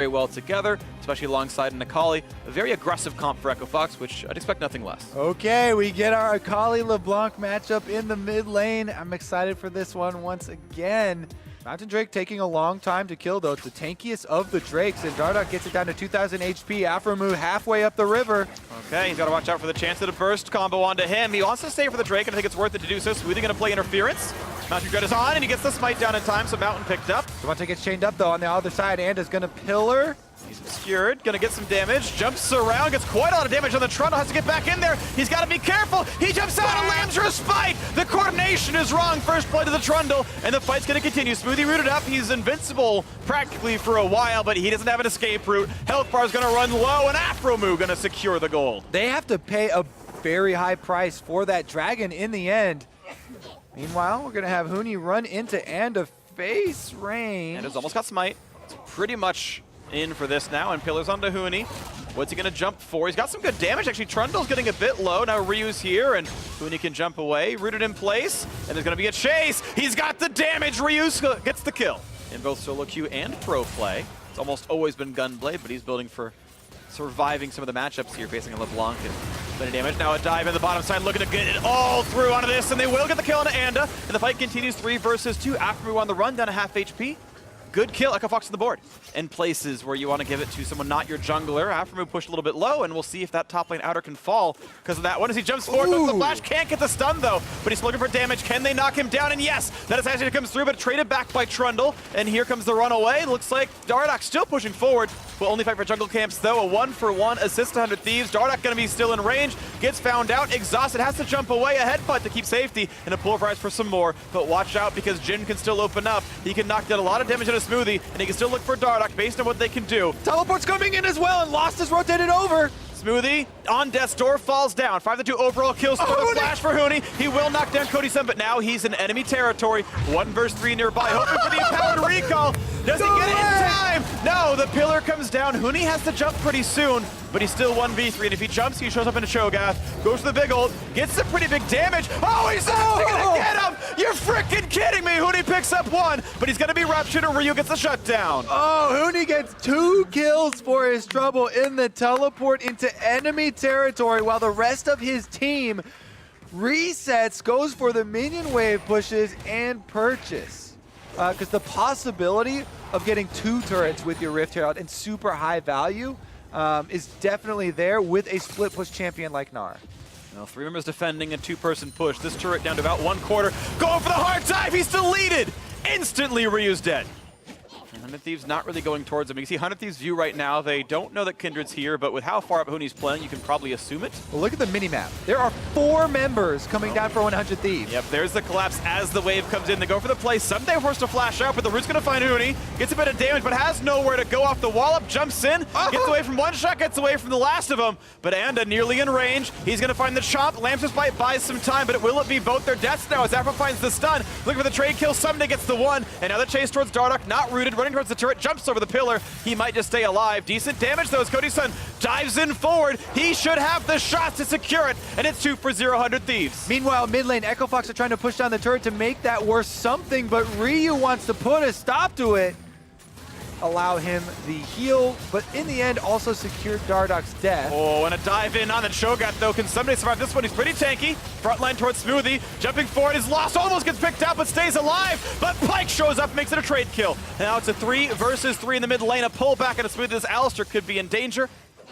very well together, especially alongside an Akali. A very aggressive comp for Echo Fox, which I'd expect nothing less. Okay, we get our Akali LeBlanc matchup in the mid lane. I'm excited for this one once again. Mountain Drake taking a long time to kill, though. It's the tankiest of the Drakes, and Dardoch gets it down to 2,000 HP. Afromu halfway up the river. Okay, he's got to watch out for the chance of the burst combo onto him. He wants to stay for the Drake, and I think it's worth it to do so. Smoothie going to play interference. Mountain Drake is on, and he gets the smite down in time, so Mountain picked up. Devontae gets chained up, though, on the other side. Anda's going to pillar. He's obscured, gonna get some damage, jumps around, gets quite a lot of damage on the Trundle, has to get back in there. He's gotta be careful. He jumps out and lands respite. The coordination is wrong. First play to the Trundle, and the fight's gonna continue. Smoothie rooted up. He's invincible practically for a while, but he doesn't have an escape route. Health bar's gonna run low, and Afromu gonna secure the gold. They have to pay a very high price for that dragon in the end. Meanwhile, we're gonna have Huni run into Anda face range. Anda's almost got smite. It's pretty much in for this now, and pillars onto Huni. What's he gonna jump for? He's got some good damage, actually. Trundle's getting a bit low. Now Ryu's here, and Huni can jump away. Rooted in place, and there's gonna be a chase. He's got the damage. Ryu gets the kill. In both solo queue and pro play. It's almost always been Gunblade, but he's building for surviving some of the matchups here, facing a LeBlanc and plenty of damage. Now a dive in the bottom side, looking to get it all through onto this, and they will get the kill onto Anda, and the fight continues 3 versus 2. Afromu on the run, down to half HP. Good kill, Echo Fox on the board. In places where you want to give it to someone not your jungler, Afromu pushed a little bit low, and we'll see if that top lane outer can fall because of that one. As he jumps forward, goes to the flash, can't get the stun though, but he's looking for damage. Can they knock him down? And yes, that is actually comes through, but traded back by Trundle, and here comes the runaway. Looks like Dardoch still pushing forward. Will only fight for jungle camps though. A 1-for-1 assist to 100 Thieves. Dardoch gonna be still in range, gets found out, exhausted, has to jump away, a headbutt to keep safety, and a pulverize for some more. But watch out because Jhin can still open up. He can knock down a lot of damage on a Smoothie, and he can still look for Dardoch based on what they can do. Teleport's coming in as well, and Lost is rotated over. Smoothie on death's door, falls down. 5-2 overall kills for the flash for Huni. He will knock down Cody Sun, but now he's in enemy territory. 1 versus 3 nearby, hoping for the empowered recall. Does he get it in time? No, the pillar comes down. Huni has to jump pretty soon, but he's still 1v3, and if he jumps, he shows up in a Cho'Gath, goes for the big ult, gets some pretty big damage. Oh, he's actually gonna get him! You're freaking kidding me! Huni picks up 1, but he's gonna be ruptured, and Ryu gets the shutdown. Oh, Huni gets 2 kills for his trouble in the teleport into enemy territory, while the rest of his team resets, goes for the minion wave pushes, and purchase. Because the possibility of getting 2 turrets with your Rift Herald and super high value is definitely there with a split push champion like Gnar. Now 3 members defending a 2-person push. This turret down to about 1/4. Going for the hard dive, he's deleted! Instantly Ryu's dead. 100 Thieves not really going towards him. You can see 100 Thieves' view right now. They don't know that Kindred's here, but with how far up Huni's playing, you can probably assume it. Well, look at the minimap. There are 4 members coming down for 100 Thieves. Yep, there's the collapse as the wave comes in. They go for the play. Someday forced to flash out, but the root's going to find Huni. Gets a bit of damage, but has nowhere to go off the wall up. Jumps in, gets away from one shot, gets away from the last of them. But Anda nearly in range. He's going to find the chomp. Lamb's bite buys some time, but will it be both their deaths now as Afro finds the stun? Looking for the trade kill. Someday gets the 1. And now the chase towards Dardoch, not rooted, running towards the turret, jumps over the pillar. He might just stay alive. Decent damage though as Cody Sun dives in forward. He should have the shots to secure it, and it's 2 for 0, 100 Thieves. Meanwhile, mid lane, Echo Fox are trying to push down the turret to make that worth something, but Ryu wants to put a stop to it. Allow him the heal, but in the end also secured Dardoch's death. Oh, and a dive in on the Cho'Gath though. Can somebody survive this one? He's pretty tanky. Front line towards Smoothie. Jumping forward is lost. Almost gets picked out, but stays alive. But Pyke shows up, makes it a trade kill. And now it's a 3 versus 3 in the mid lane. A pullback and a Smoothie. This Alistar could be in danger.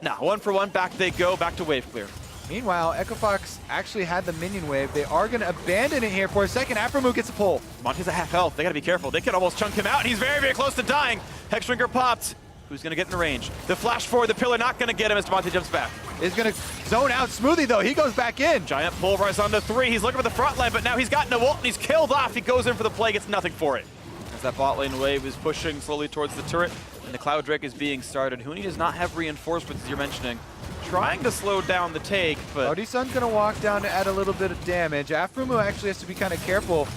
Now, 1-for-1. Back they go. Back to wave clear. Meanwhile, Echo Fox actually had the minion wave. They are going to abandon it here for a second. Afromu gets a pull. Monty's at half health. They got to be careful. They could almost chunk him out, and he's very, very close to dying. Hexdrinker popped. Who's going to get in range? The flash forward, the pillar not going to get him as Monty jumps back. Is going to zone out Smoothie, though. He goes back in. Giant pulverize onto 3. He's looking for the front line, but now he's got no ult, and he's killed off. He goes in for the play, gets nothing for it. As that bot lane wave is pushing slowly towards the turret, and the Cloud Drake is being started. Huni does not have reinforcements, as you're mentioning. Trying to slow down the take, but Cody Sun's going to walk down to add a little bit of damage. Afromu actually has to be kind of careful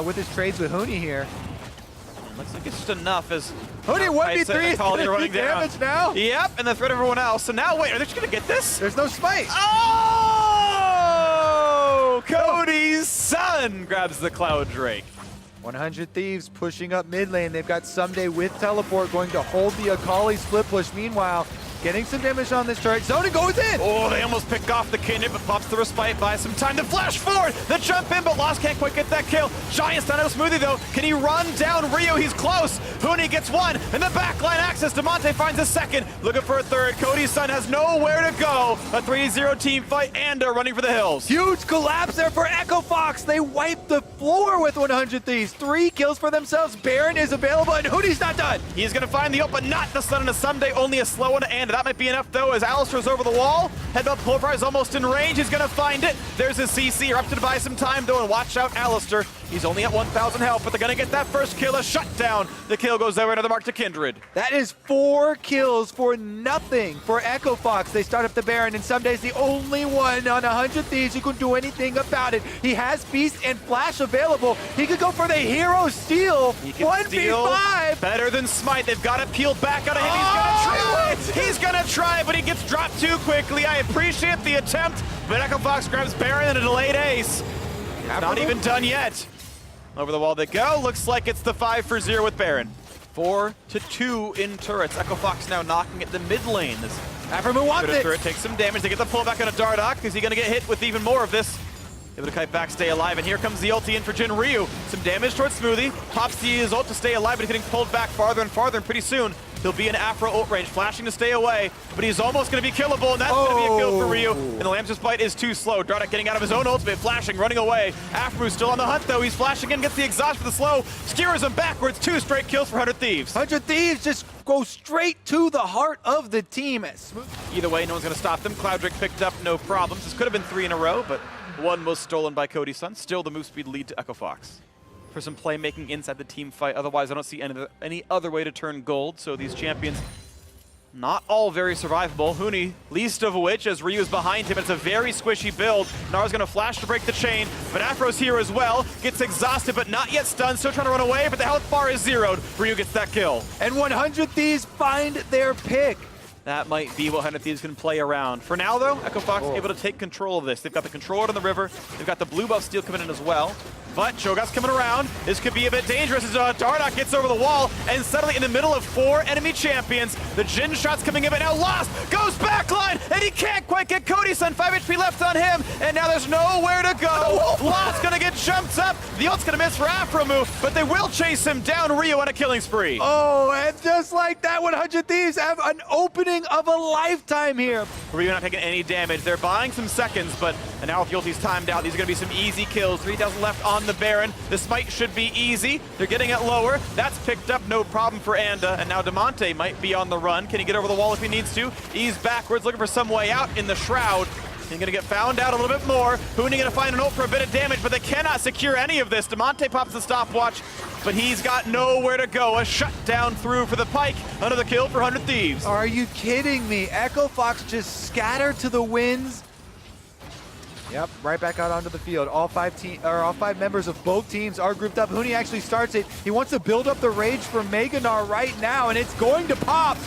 with his trades with Huni here. looks like it's just enough as Huni 1v3 is going to do damage now. Yep, and the threat of everyone else. So now, wait, are they just going to get this? There's no smite. Oh! Cody Sun grabs the Cloud Drake. 100 Thieves pushing up mid lane. They've got Someday with teleport going to hold the Akali split push. Meanwhile, getting some damage on this turret. Zona goes in! Oh, they almost pick off the Kindred, but pops the respite, buys some time to flash forward. The jump in, but Lost can't quite get that kill. Giant's done out of Smoothie though. Can he run down Rio? He's close. Huni gets one, and the backline access. Demonte finds a second, looking for a third. Cody Sun has nowhere to go. A 3-0 team fight, and running for the hills. Huge collapse there for Echo Fox. They wipe the floor with 100 Thieves. 3 kills for themselves. Baron is available, and Huni's not done. He's gonna find the ult, but not the stun on a Someday, only a slow one, and that might be enough though, as Alistar's over the wall. Headbutt Pulverize is almost in range. He's gonna find it. There's his CC, erupted to buy some time though, and watch out Alistar. He's only at 1,000 health, but they're gonna get that first kill, a shutdown. The kill goes over, another mark to Kindred. That is 4 kills for nothing for Echo Fox. They start up the Baron, and Someday's the only one on 100 Thieves who can do anything about it. He has Beast and Flash available. He could go for the hero steal. He can 1v5. Better than Smite. They've got it peeled back out of him. He's gonna try. He's gonna try, but he gets dropped too quickly. I appreciate the attempt, but Echo Fox grabs Baron and a delayed ace. Not even done yet. Over the wall they go. Looks like it's the 5-for-0 with Baron. 4-2 in turrets. Echo Fox now knocking at the mid lane. This Aphromoo wants it. turret takes some damage. They get the pullback on a Dardock. Is he gonna get hit with even more of this? Able to kite back, stay alive, and here comes the ulti in for Jhin Ryu. Some damage towards Smoothie. Pops his ult to stay alive, but he's getting pulled back farther and farther, and pretty soon he'll be in Afro ult range, flashing to stay away, but he's almost going to be killable, and that's going to be a kill for Ryu. And the Lamb's bite is too slow. Dardock getting out of his own ultimate, flashing, running away. Afro's still on the hunt, though. He's flashing in, gets the exhaust for the slow, skewers him backwards. 2 straight kills for 100 Thieves. 100 Thieves just go straight to the heart of the team. Either way, no one's going to stop them. Cloudrick picked up, no problems. This could have been 3 in a row, but one was stolen by Cody Sun. Still the move speed lead to Echo Fox. For some playmaking inside the team fight. Otherwise, I don't see any other way to turn gold. So these champions, not all very survivable. Huni, least of which, as Ryu is behind him. It's a very squishy build. Nara's gonna flash to break the chain, but Afro's here as well. Gets exhausted, but not yet stunned. Still trying to run away, but the health bar is zeroed. Ryu gets that kill. And 100 Thieves find their pick. That might be what 100 Thieves can play around. For now, though, Echo Fox able to take control of this. They've got the controller on the river. They've got the blue buff steal coming in as well. But Cho'Gath's coming around. This could be a bit dangerous as Dardock gets over the wall, and suddenly in the middle of 4 enemy champions, the Jhin shot's coming in, but now Lost goes backline, and he can't quite get Cody Sun. 5 HP left on him, and now there's nowhere to go. Lost gonna get jumped up. The ult's gonna miss for Aphromoo, but they will chase him down. Ryu on a killing spree. Oh, and just like that, 100 Thieves have an opening of a lifetime here. Ryu not taking any damage. They're buying some seconds, but now if the ulti's timed out, these are gonna be some easy kills. 3,000 left on the Baron. The smite should be easy. They're getting it lower. That's picked up, no problem for Anda. And now Demonte might be on the run. Can he get over the wall if he needs to? Ease backwards, looking for some way out in the Shroud. He's gonna get found out a little bit more. Huni gonna find an ult for a bit of damage, but they cannot secure any of this. Demonte pops the stopwatch, but he's got nowhere to go. A shutdown through for the Pike. Another kill for 100 Thieves. Are you kidding me? Echo Fox just scattered to the winds. Yep, right back out onto the field. All 5 members of both teams are grouped up. Huni actually starts it. He wants to build up the rage for Meganar right now, and it's going to pop.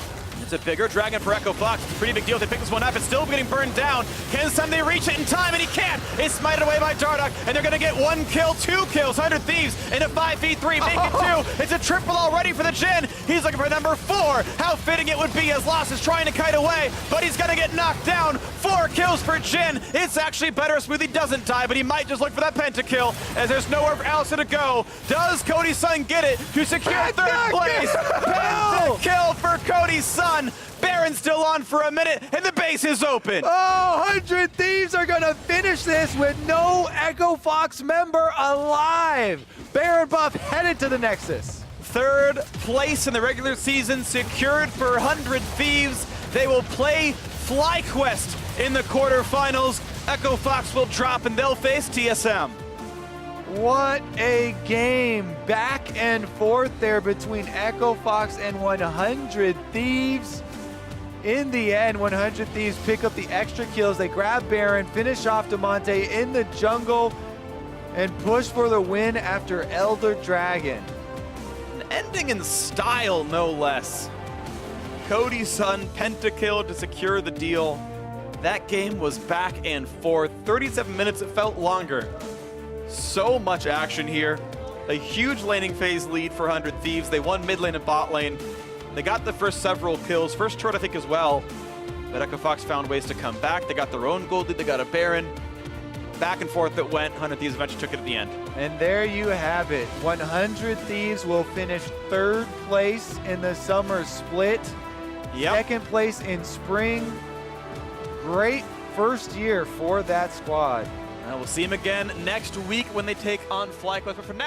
It's a bigger dragon for Echo Fox. It's a pretty big deal. They pick this one up. It's still getting burned down. Can they reach it in time? And he can't. It's smited away by Dardock, and they're going to get 1 kill, 2 kills. 100 Thieves in a 5v3. Make it 2. It's a triple already for the Jhin. He's looking for number 4. How fitting it would be as Lost is trying to kite away, but he's going to get knocked down. 4 kills for Jhin. It's actually better if Smoothie doesn't die, but he might just look for that pentakill as there's nowhere else to go. Does Cody Sun get it to secure 3rd place? Pentakill for Cody Sun. Baron's still on for a minute, and the base is open. Oh, 100 Thieves are gonna finish this with no Echo Fox member alive. Baron buff headed to the Nexus. 3rd place in the regular season secured for 100 Thieves. They will play FlyQuest in the quarterfinals. Echo Fox will drop, and they'll face TSM. What a game. Back and forth there between Echo Fox and 100 Thieves. In the end, 100 Thieves pick up the extra kills. They grab Baron, finish off Demonte in the jungle, and push for the win after Elder Dragon. An ending in style, no less. Cody Sun, Pentakill to secure the deal. That game was back and forth. 37 minutes, it felt longer. So much action here. A huge laning phase lead for 100 Thieves. They won mid lane and bot lane. They got the first several kills, first turret I think as well. But Echo Fox found ways to come back. They got their own gold lead, they got a Baron. Back and forth it went. 100 Thieves eventually took it at the end. And there you have it. 100 Thieves will finish 3rd place in the summer split. Yep. 2nd place in spring. Great first year for that squad. We'll see him again next week when they take on FlyQuest. But for now,